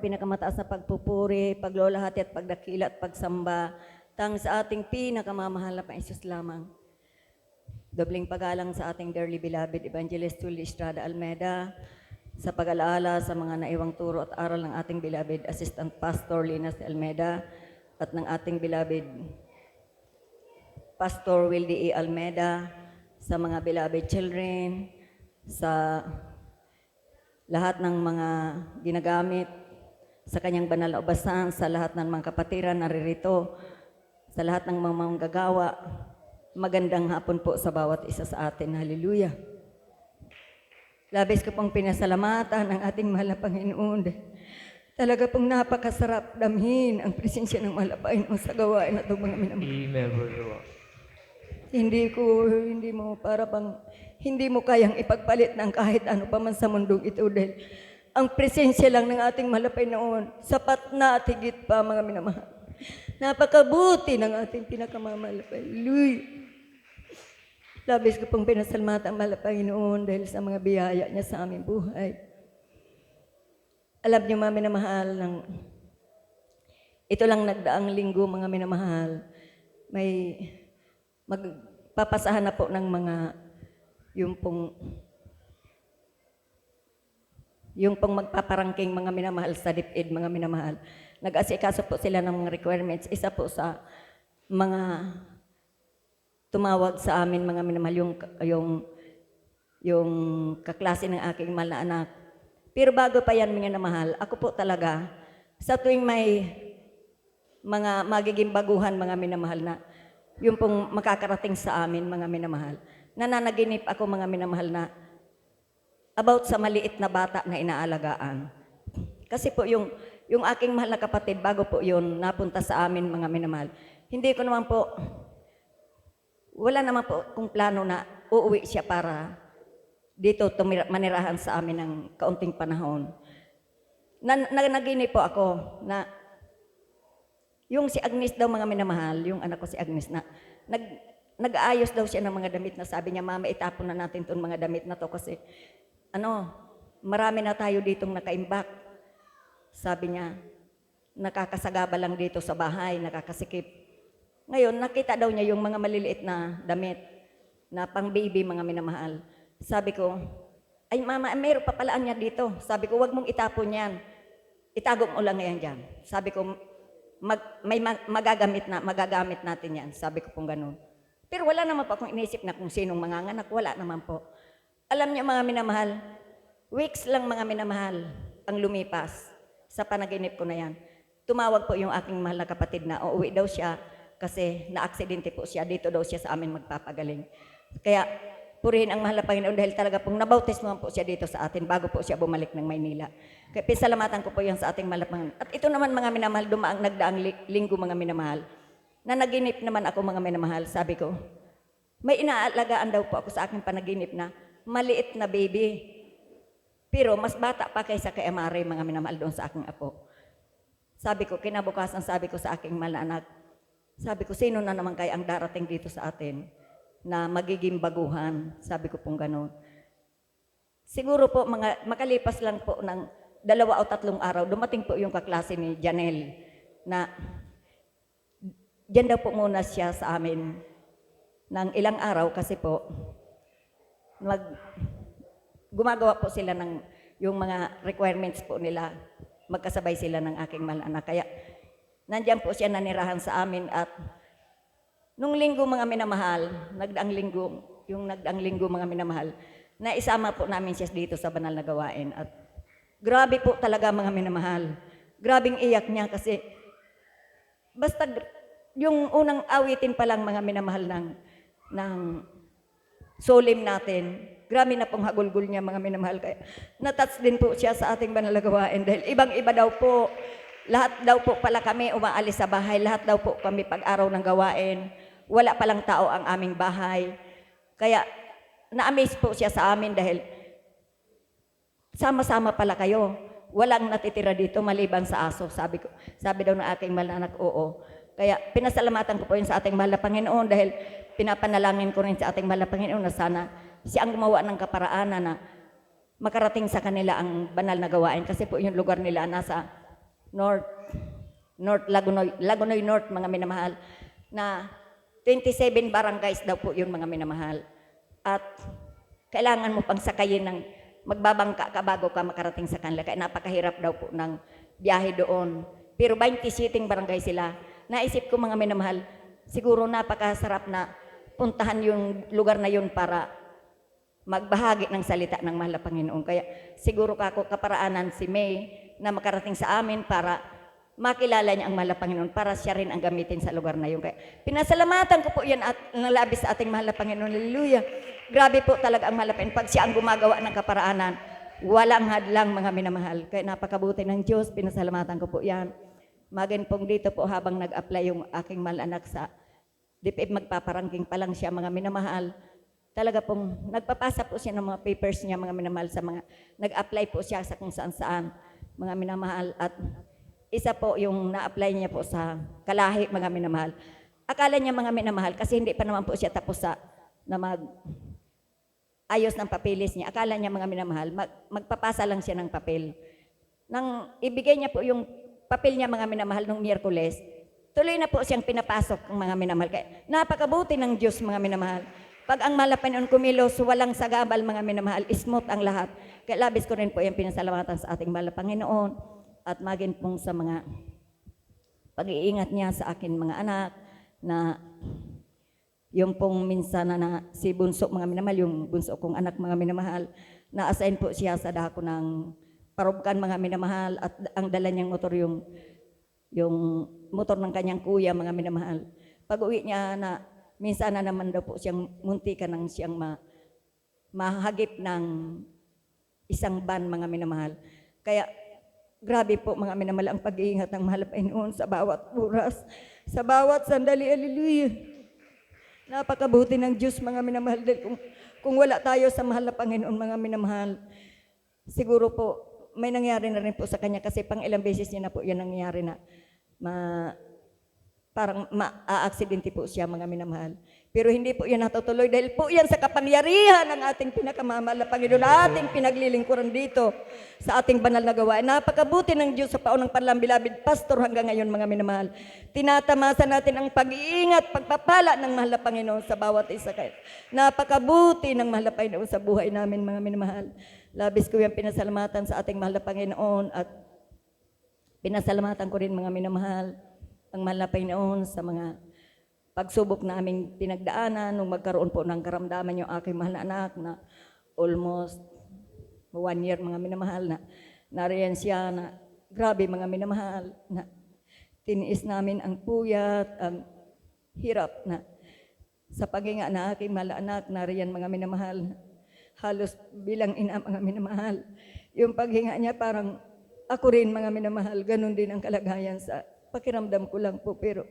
Pinakamataas na pagpupuri, paglolahati at pagdakila at pagsamba, tang sa ating pinakamamahal na Panginoon lamang. Dobling pagalang sa ating dearly beloved Evangelist Tully Estrada Almeida, sa pag-alaala sa mga naiwang turo at aral ng ating beloved Assistant Pastor Linas Almeida at ng ating beloved Pastor Wildy E. Almeida, sa mga beloved children, sa lahat ng mga ginagamit sa kanyang banal na ubasan, sa lahat ng mga kapatiran naririto, sa lahat ng mga manggagawa. Magandang hapon po sa bawat isa sa atin. Hallelujah. Labis ko pong pinasalamatan ang ating mahal na Panginoon. Talaga pong napakasarap damhin ang presensya ng mahal na Panginoon sa gawain at mga minamahal. Amen. Hindi mo para bang hindi mo kayang ipagpalit ng kahit ano pa man sa mundong ito dahil ang presensya lang ng ating mahal na Panginoon, sapat na at higit pa mga minamahal. Napakabuti ng ating pinakamamahal na Panginoon. Labis ko pong pinasalamatan ang mahal na Panginoon dahil sa mga biyaya niya sa aming buhay. Alam niyo mga minamahal, ito lang nagdaang linggo mga minamahal, may magpapasahan na po ng mga yung pong magpaparangking mga minamahal sa DepEd, mga minamahal. Nag-asikaso po sila ng mga requirements. Isa po sa mga tumawag sa amin, mga minamahal, yung kaklase ng aking mahal na anak. Pero bago pa yan, mga minamahal, ako po talaga, sa tuwing may mga magiging baguhan, mga minamahal na, yung pong makakarating sa amin, mga minamahal, nananaginip ako, mga minamahal na, about sa maliit na bata na inaalagaan. Kasi po yung aking mahal na kapatid, bago po yun napunta sa amin mga minamahal, hindi ko naman po, wala naman po kung plano na uuwi siya para dito manirahan sa amin ng kaunting panahon. Naginip po ako na yung si Agnes daw mga minamahal, yung anak ko si Agnes na nag-aayos daw siya ng mga damit na sabi niya, mama itapon na natin itong mga damit na to kasi marami na tayo ditong nakaimbak. Sabi niya, nakakasagaba lang dito sa bahay, nakakasikip. Ngayon, nakita daw niya yung mga maliliit na damit na pang baby, mga minamahal. Sabi ko, ay mama, mayroon pa palaan niya dito. Sabi ko, wag mong itapon yan. Itago mo lang yan dyan. Sabi ko, magagamit natin yan. Sabi ko pong ganun. Pero wala naman po akong inisip na kung sinong manganganak. Wala naman po. Alam niyo mga minamahal, weeks lang mga minamahal ang lumipas sa panaginip ko na yan. Tumawag po yung aking mahal na kapatid na uuwi daw siya kasi na-aksidente po siya. Dito daw siya sa amin magpapagaling. Kaya purihin ang mahal na Panginoon dahil talaga pong nabautismohan po siya dito sa atin bago po siya bumalik ng Maynila. Kaya pisalamatan ko po yan sa ating mahal na Panginoon. At ito naman mga minamahal, nagdaang linggo mga minamahal, na naginip naman ako mga minamahal. Sabi ko, may inaalagaan daw po ako sa aking panaginip na maliit na baby. Pero mas bata pa kaysa kay Amare, mga minamahal doon sa aking apo. Sabi ko, kinabukasan sabi ko sa aking mahal na anak, sabi ko, sino na naman kaya ang darating dito sa atin na magiging baguhan? Sabi ko pong gano'n. Siguro po, makalipas lang po ng 2 o 3 araw, dumating po yung kaklase ni Janelle na dyan daw po muna siya sa amin ng ilang araw kasi po gumagawa po sila ng yung mga requirements po nila, magkasabay sila ng aking mahal anak. Kaya nandiyan po siya nanirahan sa amin at nung linggo mga minamahal, nagdaang linggo mga minamahal, na isama po namin siya dito sa banal na gawain. At grabe po talaga mga minamahal. Grabing iyak niya kasi basta yung unang awitin pa lang mga minamahal ng solim natin, grabe na pong hagulgul niya mga minamahal. Kaya natouch din po siya sa ating banal na gawain dahil ibang-iba daw po. Lahat daw po pala kami umaalis sa bahay, lahat daw po kami pag-araw ng gawain. Wala palang tao ang aming bahay. Kaya na-amaze po siya sa amin dahil sama-sama pala kayo. Walang natitira dito maliban sa aso. Sabi daw ng aking mahal na anak, oo. Kaya pinasalamatan ko po yun sa ating mahal na Panginoon dahil pinapanalangin ko rin sa ating mahal na Panginoon na sana siya ang gumawa ng kaparaanan na makarating sa kanila ang banal na gawain kasi po yung lugar nila nasa North, Lagunoy North, mga minamahal, na 27 barangays daw po yun, mga minamahal. At kailangan mo pang sakayin ng magbabangka ka bago ka makarating sa kanila. Kaya napakahirap daw po ng biyahe doon. Pero 27 barangay sila. Naisip ko, mga minamahal, siguro napakasarap na puntahan yung lugar na yun para magbahagi ng salita ng mahal na Panginoon. Kaya siguro kako kaparaanan si May na makarating sa amin para makilala niya ang mahal na Panginoon, para siya rin ang gamitin sa lugar na yun. Kaya pinasalamatan ko po yan at nalabis sa ating mahal na Panginoon. Hallelujah. Grabe po talaga ang mahal na Panginoon. Pag siya ang gumagawa ng kaparaanan, walang hadlang, mga minamahal. Kaya napakabuti ng Diyos, pinasalamatan ko po yan. Magin pong dito po habang nag-apply yung aking mahal anak sa DepEd, magpaparangking pa lang siya, mga minamahal. Talaga pong nagpapasa po siya ng mga papers niya, mga minamahal, sa mga nag-apply po siya sa kung saan-saan, mga minamahal. At isa po yung na-apply niya po sa Kalahi, mga minamahal. Akala niya, mga minamahal, kasi hindi pa naman po siya tapos na ayos ng papeles niya. Akala niya, mga minamahal, magpapasa lang siya ng papel. Nang ibigay niya po yung papel niya, mga minamahal, nung Miyerkules, tuloy na po siyang pinapasok, mga minamahal. Kaya napakabuti ng Diyos, mga minamahal. Pag ang mahal na Panginoon kumilos, walang sagabal, mga minamahal, smooth ang lahat. Kaya labis ko rin po yung pinasalamatan sa ating mahal na Panginoon at maging pong sa mga pag-iingat niya sa akin mga anak, na yung pong minsan na si Bunso, mga minamahal, yung bunso kong anak, mga minamahal, na-assign po siya sa dako ng Parubkan, mga minamahal, at ang dala niyang motor yung motor ng kanyang kuya, mga minamahal. Pag uwi niya, na minsan na naman daw po siyang muntika ng siyang mahagip ng isang van, mga minamahal. Kaya grabe po, mga minamahal, ang pag-iingat ng mahal na Panginoon sa bawat oras, sa bawat sandali. Hallelujah. Napakabuti ng Diyos, mga minamahal. Kung wala tayo sa mahal na Panginoon, mga minamahal, siguro po may nangyari na rin po sa kanya, kasi pang ilang beses niya na po yan nangyari na parang ma-aksidente po siya, mga minamahal. Pero hindi po yan natutuloy dahil po yan sa kapangyarihan ng ating pinakamamahal na Panginoon, ating pinaglilingkuran dito sa ating banal na gawain. Napakabuti ng Diyos sa paunang panlambilabid, pastor, hanggang ngayon, mga minamahal. Tinatamasa natin ang pag-iingat, pagpapala ng mahal na Panginoon sa bawat isa kayo. Napakabuti ng mahal na Panginoon sa buhay namin, mga minamahal. Labis ko yung pinasalamatan sa ating mahal na Panginoon at pinasalamatan ko rin, mga minamahal, ang mahal na Panginoon sa mga pagsubok na aming pinagdaanan nung magkaroon po ng karamdaman yung aking mahal na anak na almost 1 year, mga minamahal, na nariyan siya na grabe, mga minamahal, na tiniis namin ang puyat, ang hirap na sa paghinga na aking mahal na anak, nariyan, mga minamahal, halos bilang ina, mga minamahal. Yung paghinga niya parang ako rin, mga minamahal, ganun din ang kalagayan sa pakiramdam ko lang po. Pero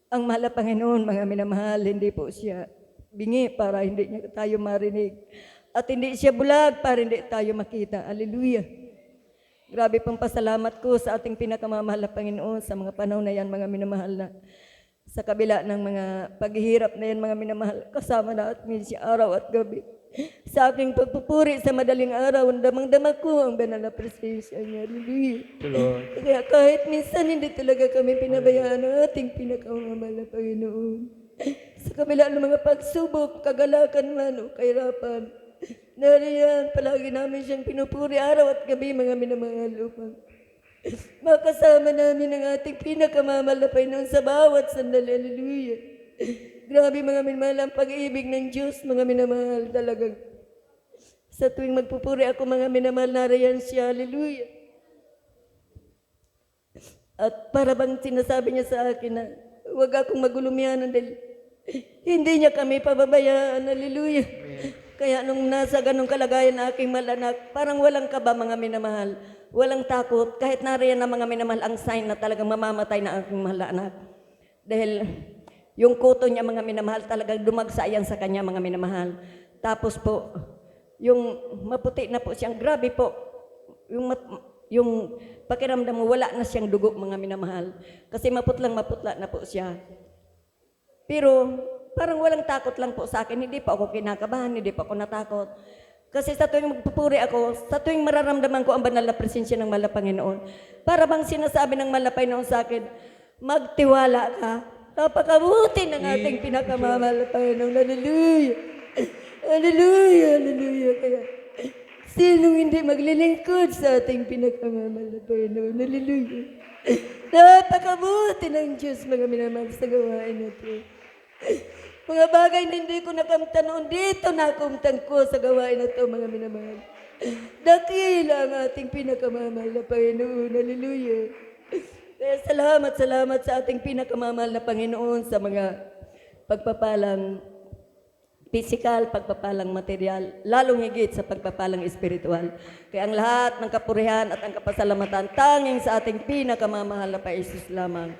ang mahal na Panginoon, mga minamahal, hindi po siya bingi para hindi niya tayo marinig. At hindi siya bulag para hindi tayo makita. Hallelujah. Grabe pong pasalamat ko sa ating pinakamamahal na Panginoon sa mga panahon na yan, mga minamahal, na sa kabila ng mga paghihirap na yan, mga minamahal, kasama natin siya araw at gabi. Sa aking pagpupuri sa madaling araw, damang-dama ko ang banal na presensya niya. Hallelujah. Kaya kahit minsan hindi talaga kami pinabayaan ng ating pinakamamahal na Panginoon. Sa kabila ng mga pagsubok, kagalakan man o kahirapan, nariyan, palagi namin siyang pinupuri araw at gabi, mga minamahal, upang makasama namin ang ating pinakamamahal na Panginoon sa bawat sandali. Hallelujah. Grabe, mga minamahal, ang pag-ibig ng Diyos, mga minamahal, talagang sa tuwing magpupuri ako, mga minamahal, nariyan siya. Hallelujah. At para bang sinasabi niya sa akin na huwag akong magulumianan dahil hindi niya kami pababayaan. Hallelujah. Kaya nung nasa ganong kalagayan na aking mahal anak, parang walang kaba, mga minamahal, walang takot, kahit nariyan na, mga minamahal, ang sign na talagang mamamatay na aking mahal anak. Dahil yung kuto niya, mga minamahal, talagang dumagsa yan sa kanya, mga minamahal. Tapos po, yung maputi na po siyang, grabe po, yung pakiramdam mo, wala na siyang dugo, mga minamahal. Kasi maputla na po siya. Pero parang walang takot lang po sa akin, hindi pa ako kinakabahan, hindi pa ako natakot. Kasi sa tuwing magpupuri ako, sa tuwing mararamdaman ko ang banal na presensya ng mahal na Panginoon, para bang sinasabi ng mahal na Panginoon sa akin, magtiwala ka. Napakabuti ng ating pinakamamahal na Panginoon. Hallelujah! Hallelujah! Hallelujah! Kaya, sinong hindi maglilingkod sa ating pinakamamahal na Panginoon? Hallelujah! Napakabuti ng Diyos, mga minamahal sa gawain natin. Mga bagay na hindi ko nakamtan noon, dito nakumtan ko sa gawain na ito, mga minamahal. Dakila ang ating pinakamamahal na Panginoon. Hallelujah! Kaya salamat sa ating pinakamamahal na Panginoon sa mga pagpapalang physical, pagpapalang material, lalong higit sa pagpapalang espiritual. Kaya ang lahat ng kapurihan at ang kapasalamatan tanging sa ating pinakamamahal na Paisus lamang.